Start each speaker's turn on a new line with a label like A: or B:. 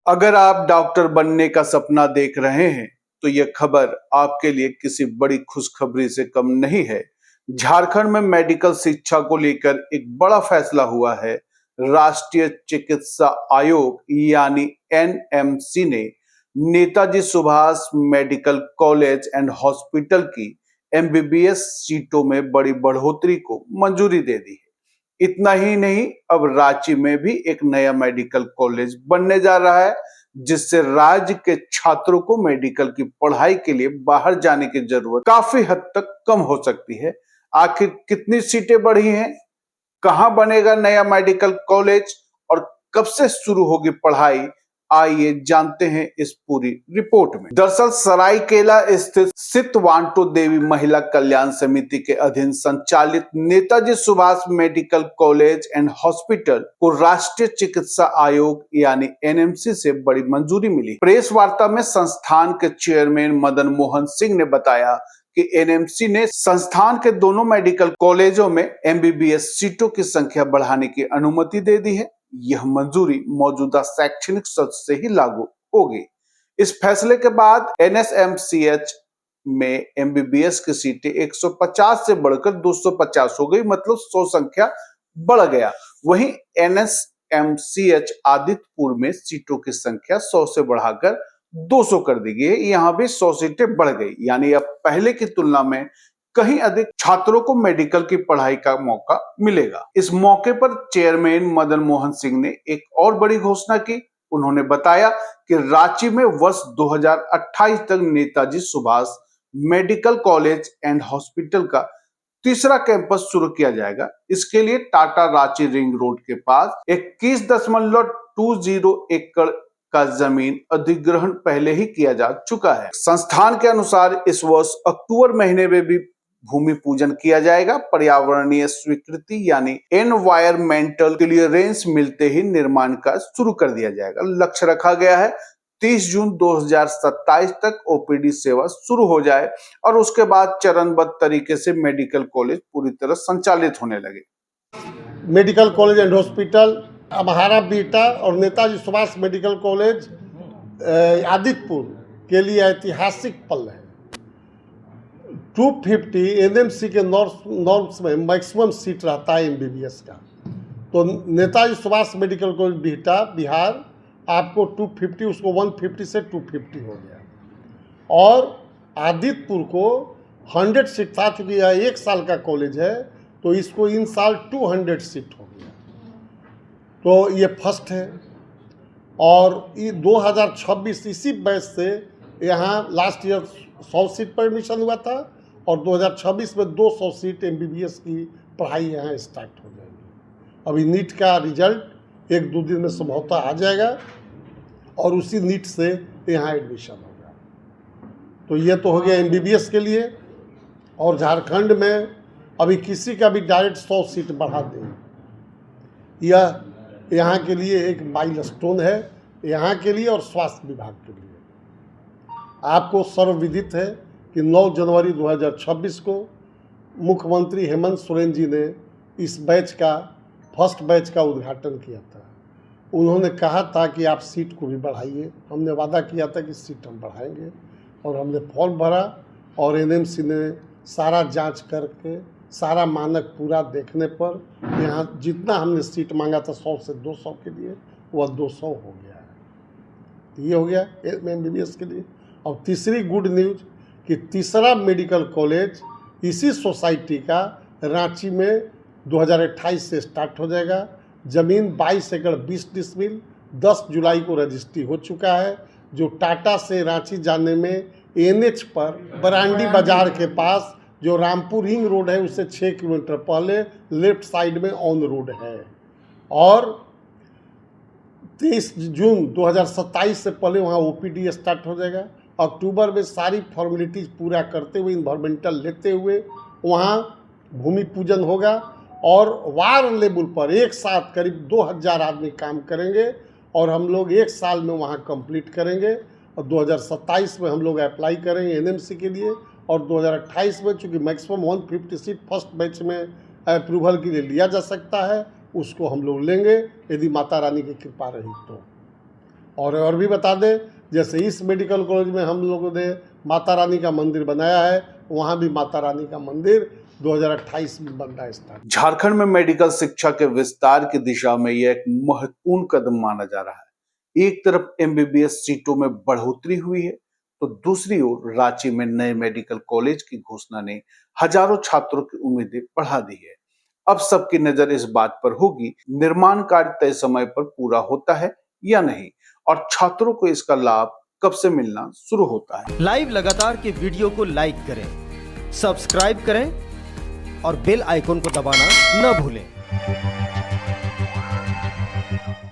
A: अगर आप डॉक्टर बनने का सपना देख रहे हैं तो यह खबर आपके लिए किसी बड़ी खुशखबरी से कम नहीं है। झारखंड में मेडिकल शिक्षा को लेकर एक बड़ा फैसला हुआ है। राष्ट्रीय चिकित्सा आयोग यानी एनएमसी ने Netaji Subhash medical college and hospital की एमबीबीएस सीटों में बड़ी बढ़ोतरी को मंजूरी दे दी है। इतना ही नहीं, अब रांची में भी एक नया मेडिकल कॉलेज बनने जा रहा है, जिससे राज्य के छात्रों को मेडिकल की पढ़ाई के लिए बाहर जाने की जरूरत काफी हद तक कम हो सकती है। आखिर कितनी सीटें बढ़ी हैं, कहां बनेगा नया मेडिकल कॉलेज और कब से शुरू होगी पढ़ाई, आइए जानते हैं इस पूरी रिपोर्ट में। दरअसल सरायकेला स्थित सितवांटो देवी महिला कल्याण समिति के अधीन संचालित Netaji Subhash medical college and hospital को राष्ट्रीय चिकित्सा आयोग यानी एनएमसी से बड़ी मंजूरी मिली। प्रेस वार्ता में संस्थान के चेयरमैन मदन मोहन सिंह ने बताया कि एनएमसी ने संस्थान के दोनों मेडिकल कॉलेजों में एमबीबीएस सीटों की संख्या बढ़ाने की अनुमति दे दी है। यह मंजूरी मौजूदा शैक्षणिक सत्र से ही लागू होगी। इस फैसले के बाद एनएसएमसीएच में एमबीबीएस की सीटें 150 से बढ़कर 250 हो गई, मतलब 100 संख्या बढ़ गया। वहीं एनएसएमसीएच आदित्यपुर में सीटों की संख्या 100 से बढ़ाकर 200 कर दी गई। यहाँ भी 100 सीटें बढ़ गई, यानी अब पहले की तुलना में कहीं अधिक छात्रों को मेडिकल की पढ़ाई का मौका मिलेगा। इस मौके पर चेयरमैन मदन मोहन सिंह ने एक और बड़ी घोषणा की। उन्होंने बताया कि रांची में वर्ष 2028 तक Netaji Subhash medical college and hospital का तीसरा कैंपस शुरू किया जाएगा। इसके लिए टाटा रांची रिंग रोड के पास 21.20 एकड़ का जमीन अधिग्रहण पहले ही किया जा चुका है। संस्थान के अनुसार इस वर्ष अक्टूबर महीने में भी भूमि पूजन किया जाएगा। पर्यावरणीय स्वीकृति यानी एनवायरमेंटल क्लियरेंस मिलते ही निर्माण कार्य शुरू कर दिया जाएगा। लक्ष्य रखा गया है 30 जून 2027 तक ओपीडी सेवा शुरू हो जाए और उसके बाद चरणबद्ध तरीके से मेडिकल कॉलेज पूरी तरह संचालित होने लगे।
B: मेडिकल कॉलेज एंड हॉस्पिटल हमारा बेटा और नेताजी सुभाष मेडिकल कॉलेज आदित्यपुर के लिए ऐतिहासिक पल है। 250 एनएमसी के नॉर्म्स में मैक्सिमम सीट रहता है एमबीबीएस का, तो नेताजी सुभाष मेडिकल कॉलेज बिहटा बिहार आपको 250, उसको 150 से 250 हो गया। और आदित्यपुर को 100 सीट था, चूँकि यह 1 साल का कॉलेज है तो इसको इन साल 200 सीट हो गया, तो ये फर्स्ट है। और 2026 इसी बैच से यहाँ लास्ट ईयर 100 सीट पर एडमिशन हुआ था और 2026 में 200 सीट एमबीबीएस की पढ़ाई यहाँ स्टार्ट हो जाएगी। अभी नीट का रिजल्ट 1-2 दिन में संभवतः आ जाएगा और उसी नीट से यहाँ एडमिशन होगा। तो ये तो हो गया एमबीबीएस के लिए। और झारखंड में अभी किसी का भी डायरेक्ट 100 सीट बढ़ा दें, यह यहाँ के लिए एक माइलस्टोन है, यहाँ के लिए और स्वास्थ्य विभाग के लिए। आपको सर्वविदित है कि 9 जनवरी 2026 को मुख्यमंत्री हेमंत सोरेन जी ने इस बैच का फर्स्ट बैच का उद्घाटन किया था। उन्होंने कहा था कि आप सीट को भी बढ़ाइए। हमने वादा किया था कि सीट हम बढ़ाएंगे और हमने फॉर्म भरा और एनएमसी ने सारा जांच करके सारा मानक पूरा देखने पर यहाँ जितना हमने सीट मांगा था 100 से 200 के लिए, वह 200 हो गया है। तो ये हो गया एमबीबीएस के लिए। और तीसरी गुड न्यूज कि तीसरा मेडिकल कॉलेज इसी सोसाइटी का रांची में 2028 से स्टार्ट हो जाएगा। ज़मीन 22 एकड़ 20 डिसमिल 10 जुलाई को रजिस्ट्री हो चुका है, जो टाटा से रांची जाने में एनएच पर बरांडी बाजार के पास जो रामपुर रिंग रोड है उससे 6 किलोमीटर पहले लेफ्ट साइड में ऑन रोड है। और 23 जून 2027 से पहले वहाँ ओपीडी स्टार्ट हो जाएगा। अक्टूबर में सारी फॉर्मेलिटीज़ पूरा करते हुए इन्वायरमेंटल लेते हुए वहाँ भूमि पूजन होगा और वार्ड लेवल पर एक साथ करीब 2000 आदमी काम करेंगे और हम लोग 1 साल में वहाँ कंप्लीट करेंगे। और 2027 में हम लोग अप्लाई करेंगे एनएमसी के लिए और 2028 में चूँकि मैक्सिमम 150 सीट फर्स्ट बैच में अप्रूवल के लिए लिया जा सकता है, उसको हम लोग लेंगे यदि माता रानी की कृपा रही तो। और भी बता दें, जैसे इस मेडिकल कॉलेज में हम लोगों ने माता रानी का मंदिर बनाया है, वहाँ भी माता रानी का मंदिर 2028 में बन रहा है स्टार्ट।
A: झारखंड में मेडिकल शिक्षा के विस्तार की दिशा में यह एक महत्वपूर्ण कदम माना जा रहा है। एक तरफ एमबीबीएस सीटों में बढ़ोतरी हुई है, तो दूसरी ओर रांची में नए मेडिकल कॉलेज की घोषणा ने हजारों छात्रों की उम्मीदें बढ़ा दी है। अब सबकी नजर इस बात पर होगी, निर्माण कार्य तय समय पर पूरा होता है या नहीं, और छात्रों को इसका लाभ कब से मिलना शुरू होता है।
C: लाइव लगातार के वीडियो को लाइक करें, सब्सक्राइब करें और बेल आइकन को दबाना न भूलें।